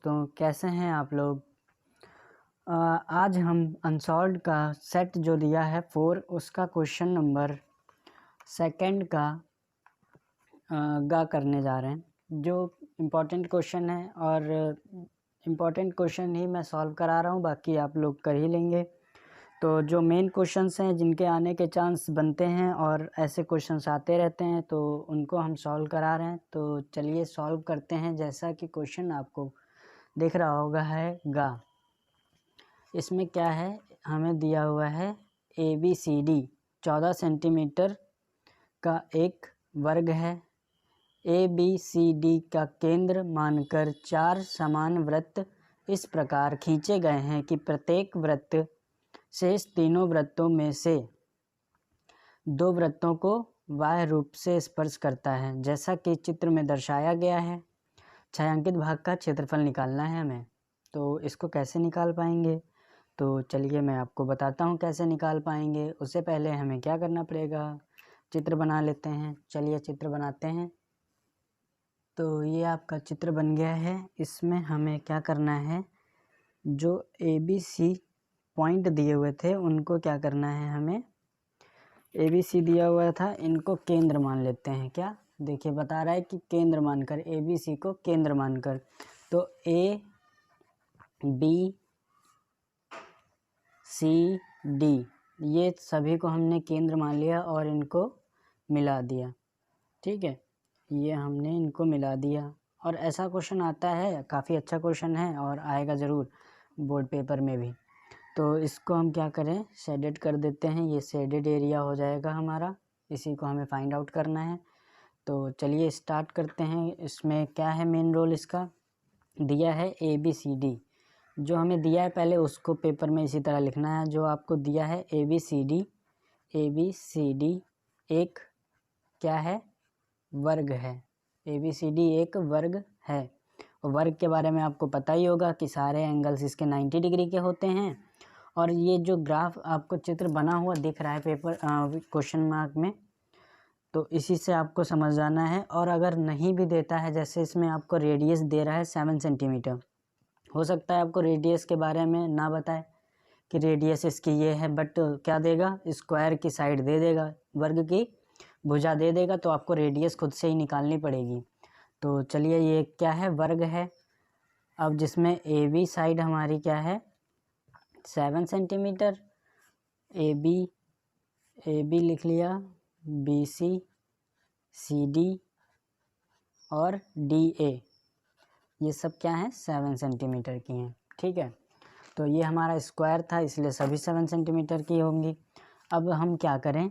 दोस्तों, कैसे हैं आप लोग। आज हम अनसॉल्व्ड का सेट जो दिया है 4 उसका क्वेश्चन नंबर सेकंड का करने जा रहे हैं। जो इम्पोर्टेंट क्वेश्चन है और इम्पोर्टेंट क्वेश्चन ही मैं सॉल्व करा रहा हूँ, बाकी आप लोग कर ही लेंगे। तो जो मेन क्वेश्चंस हैं जिनके आने के चांस बनते हैं और ऐसे क्वेश्चंस आते रहते हैं, तो उनको हम सॉल्व करा रहे हैं। तो चलिए सॉल्व करते हैं। जैसा कि क्वेश्चन आपको दिख रहा होगा है गा। इसमें क्या है, हमें दिया हुआ है ABCD 14 सेंटीमीटर का एक वर्ग है। ABCD का केंद्र मानकर 4 समान वृत्त इस प्रकार खींचे गए हैं कि प्रत्येक वृत्त शेष तीनों वृत्तों में से 2 वृत्तों को बाह्य रूप से स्पर्श करता है, जैसा कि चित्र में दर्शाया गया है। छायांकित भाग का क्षेत्रफल निकालना है हमें। तो इसको कैसे निकाल पाएंगे, तो चलिए मैं आपको बताता हूँ कैसे निकाल पाएंगे। उससे पहले हमें क्या करना पड़ेगा, चित्र बना लेते हैं। चलिए चित्र बनाते हैं। तो ये आपका चित्र बन गया है। इसमें हमें क्या करना है, जो ABC पॉइंट दिए हुए थे उनको क्या करना है, हमें ABC दिया हुआ था, इनको केंद्र मान लेते हैं। क्या देखिए बता रहा है कि केंद्र मानकर, ABC को केंद्र मानकर। तो ABCD ये सभी को हमने केंद्र मान लिया और इनको मिला दिया। ठीक है, ये हमने इनको मिला दिया। और ऐसा क्वेश्चन आता है, काफ़ी अच्छा क्वेश्चन है और आएगा ज़रूर बोर्ड पेपर में भी। तो इसको हम क्या करें, शेडेड कर देते हैं। ये शेडेड एरिया हो जाएगा हमारा, इसी को हमें फाइंड आउट करना है। तो चलिए स्टार्ट करते हैं। इसमें क्या है, मेन रोल इसका दिया है ABCD। जो हमें दिया है पहले उसको पेपर में इसी तरह लिखना है। जो आपको दिया है ABCD एक क्या है, वर्ग है। ABCD एक वर्ग है। वर्ग के बारे में आपको पता ही होगा कि सारे एंगल्स इसके 90 डिग्री के होते हैं। और ये जो ग्राफ आपको चित्र बना हुआ दिख रहा है पेपर क्वेश्चन मार्क में, तो इसी से आपको समझ जाना है। और अगर नहीं भी देता है, जैसे इसमें आपको रेडियस दे रहा है 7 सेंटीमीटर, हो सकता है आपको रेडियस के बारे में ना बताए कि रेडियस इसकी ये है, बट क्या देगा, स्क्वायर की साइड दे देगा, वर्ग की भुजा दे देगा, तो आपको रेडियस खुद से ही निकालनी पड़ेगी। तो चलिए ये क्या है, वर्ग है। अब जिसमें AB साइड हमारी क्या है, 7 सेंटीमीटर। AB लिख लिया, BC CD और DA ये सब क्या है, 7 सेंटीमीटर की हैं। ठीक है, तो ये हमारा स्क्वायर था इसलिए सभी 7 सेंटीमीटर की होंगी। अब हम क्या करें,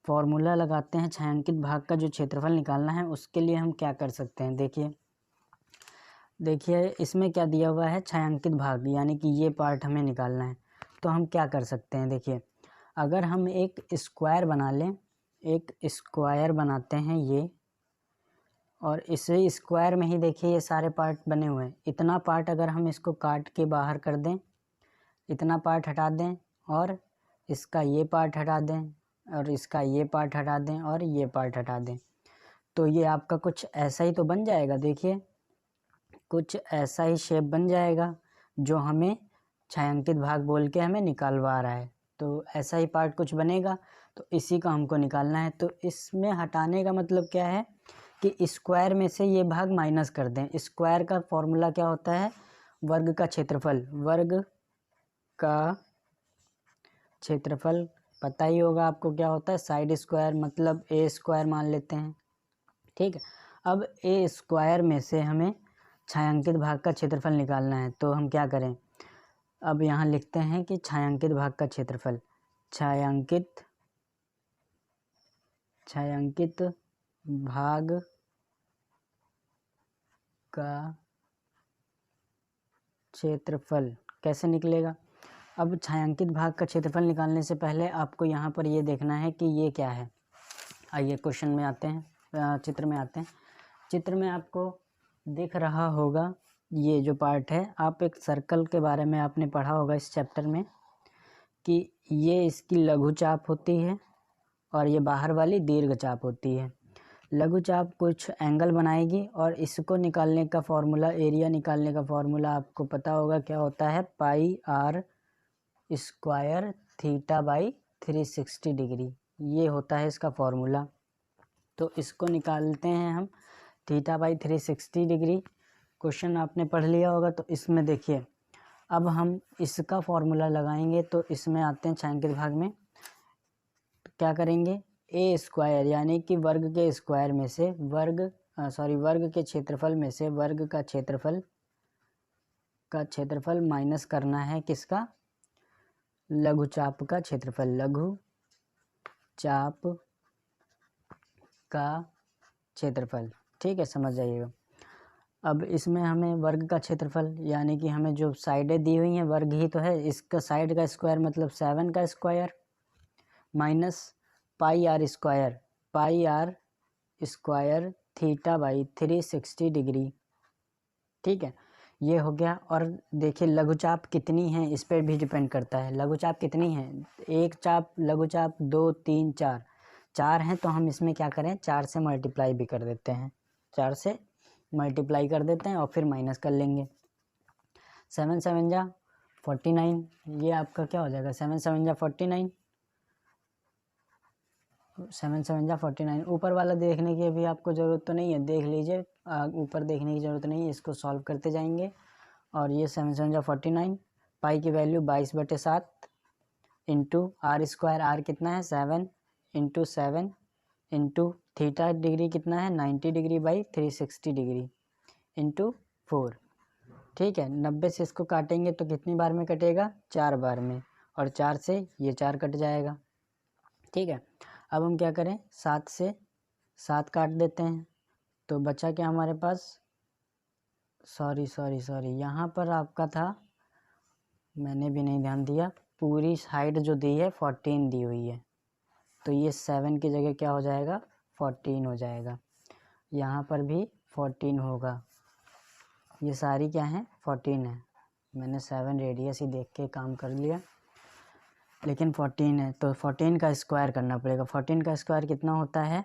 फॉर्मूला लगाते हैं। छायांकित भाग का जो क्षेत्रफल निकालना है उसके लिए हम क्या कर सकते हैं, देखिए इसमें क्या दिया हुआ है, छायांकित भाग, यानी कि ये पार्ट हमें निकालना है। तो हम क्या कर सकते हैं, देखिए अगर हम एक स्क्वायर बना लें, एक स्क्वायर बनाते हैं ये, और इसे स्क्वायर में ही देखिए ये सारे पार्ट बने हुए हैं। इतना पार्ट अगर हम इसको काट के बाहर कर दें, इतना पार्ट हटा दें, और इसका ये पार्ट हटा दें, और इसका ये पार्ट हटा दें, और ये पार्ट हटा दें, तो ये आपका कुछ ऐसा ही तो बन जाएगा। देखिए कुछ ऐसा ही शेप बन जाएगा जो हमें छायांकित भाग बोल के हमें निकालवा रहा है। तो ऐसा ही पार्ट कुछ बनेगा, तो इसी का हमको निकालना है। तो इसमें हटाने का मतलब क्या है कि स्क्वायर में से ये भाग माइनस कर दें। स्क्वायर का फॉर्मूला क्या होता है, वर्ग का क्षेत्रफल। वर्ग का क्षेत्रफल पता ही होगा आपको क्या होता है, साइड स्क्वायर, मतलब A स्क्वायर मान लेते हैं। ठीक है, अब A स्क्वायर में से हमें छायांकित भाग का क्षेत्रफल निकालना है। तो हम क्या करें, अब यहाँ लिखते हैं कि छायांकित भाग का क्षेत्रफल, छायांकित भाग का क्षेत्रफल कैसे निकलेगा। अब छायांकित भाग का क्षेत्रफल निकालने से पहले आपको यहाँ पर ये देखना है कि ये क्या है। आइए क्वेश्चन में आते हैं, चित्र में आते हैं। चित्र में आपको दिख रहा होगा ये जो पार्ट है, आप एक सर्कल के बारे में आपने पढ़ा होगा इस चैप्टर में कि ये इसकी लघु चाप होती है और ये बाहर वाली दीर्घ चाप होती है। लघुचाप कुछ एंगल बनाएगी और इसको निकालने का फॉर्मूला, एरिया निकालने का फॉर्मूला आपको पता होगा क्या होता है, pi r square theta by 360 degree, ये होता है इसका फॉर्मूला। तो इसको निकालते हैं हम, थीटा बाई 360 डिग्री। क्वेश्चन आपने पढ़ लिया होगा। तो इसमें देखिए अब हम इसका फॉर्मूला लगाएंगे। तो इसमें आते हैं छायांकित भाग में, तो क्या करेंगे, ए स्क्वायर यानी कि वर्ग के स्क्वायर में से वर्ग के क्षेत्रफल में से वर्ग का क्षेत्रफल माइनस करना है किसका, लघुचाप का क्षेत्रफल, लघु चाप का क्षेत्रफल। ठीक है, समझ जाइएगा। अब इसमें हमें वर्ग का क्षेत्रफल यानी कि हमें जो साइडें दी हुई हैं वर्ग ही तो है, इसका साइड का स्क्वायर मतलब 7 का square minus pi r square theta by 360 degree. ठीक है, ये हो गया। और देखिए लघुचाप कितनी है इस पर भी डिपेंड करता है, लघुचाप कितनी है, एक चाप लघुचाप 2 3 4 हैं, तो हम इसमें क्या करें, 4 से मल्टीप्लाई भी कर देते हैं, 4 से मल्टीप्लाई कर देते हैं और फिर माइनस कर लेंगे। 7 7 जा 49, ये आपका क्या हो जाएगा, 7 7 जा 49, 7 7 जा 49। ऊपर वाला देखने की अभी आपको ज़रूरत तो नहीं है, देख लीजिए, ऊपर देखने की ज़रूरत नहीं है, इसको सॉल्व करते जाएंगे। और ये 7 7 जा 49, पाई की value 22/7 into r square, r कितना है 7 इंटू 7 इंटू थीटा डिग्री कितना है 90 डिग्री बाई 360 डिग्री इंटू 4। ठीक है, 90 से इसको काटेंगे तो कितनी बार में कटेगा, 4 बार में, और 4 से ये 4 कट जाएगा। ठीक है, अब हम क्या करें, 7 से 7 काट देते हैं, तो बचा क्या हमारे पास, सॉरी यहाँ पर आपका था, मैंने भी नहीं ध्यान दिया, पूरी साइड जो दी है 14 दी हुई है, तो ये 7 की जगह क्या हो जाएगा, 14 हो जाएगा। यहाँ पर भी 14 होगा, ये सारी क्या है 14 है, मैंने 7 रेडियस ही देख के काम कर लिया, लेकिन 14 है, तो 14 का स्क्वायर करना पड़ेगा। 14 का स्क्वायर कितना होता है,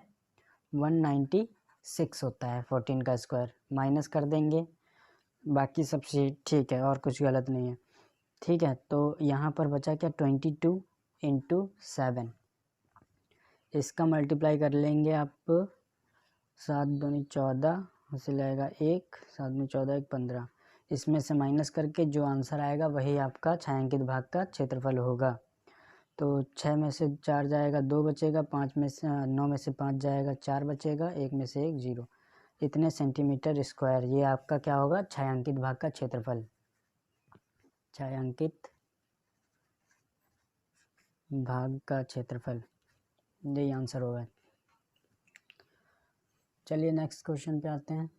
196 होता है 14 का स्क्वायर, माइनस कर देंगे, बाकी सब ठीक है और कुछ गलत नहीं है। ठीक है, तो यहाँ पर बचा क्या, 22 इंटू 7, इसका मल्टीप्लाई कर लेंगे आप, 7 दूनी 14 से लगेगा 1, 7 दूनी 14 1 15, इसमें से माइनस करके जो आंसर आएगा वही आपका छायांकित भाग का क्षेत्रफल होगा। तो 6 में से 4 जाएगा 2 बचेगा, 5 में से 9 में से 5 जाएगा 4 बचेगा, 1 में से 1 0, इतने सेंटीमीटर स्क्वायर, ये आपका क्या होगा, छायांकित भाग का क्षेत्रफल, छायांकित भाग का क्षेत्रफल, यही आंसर होगा। चलिए नेक्स्ट क्वेश्चन पे आते हैं।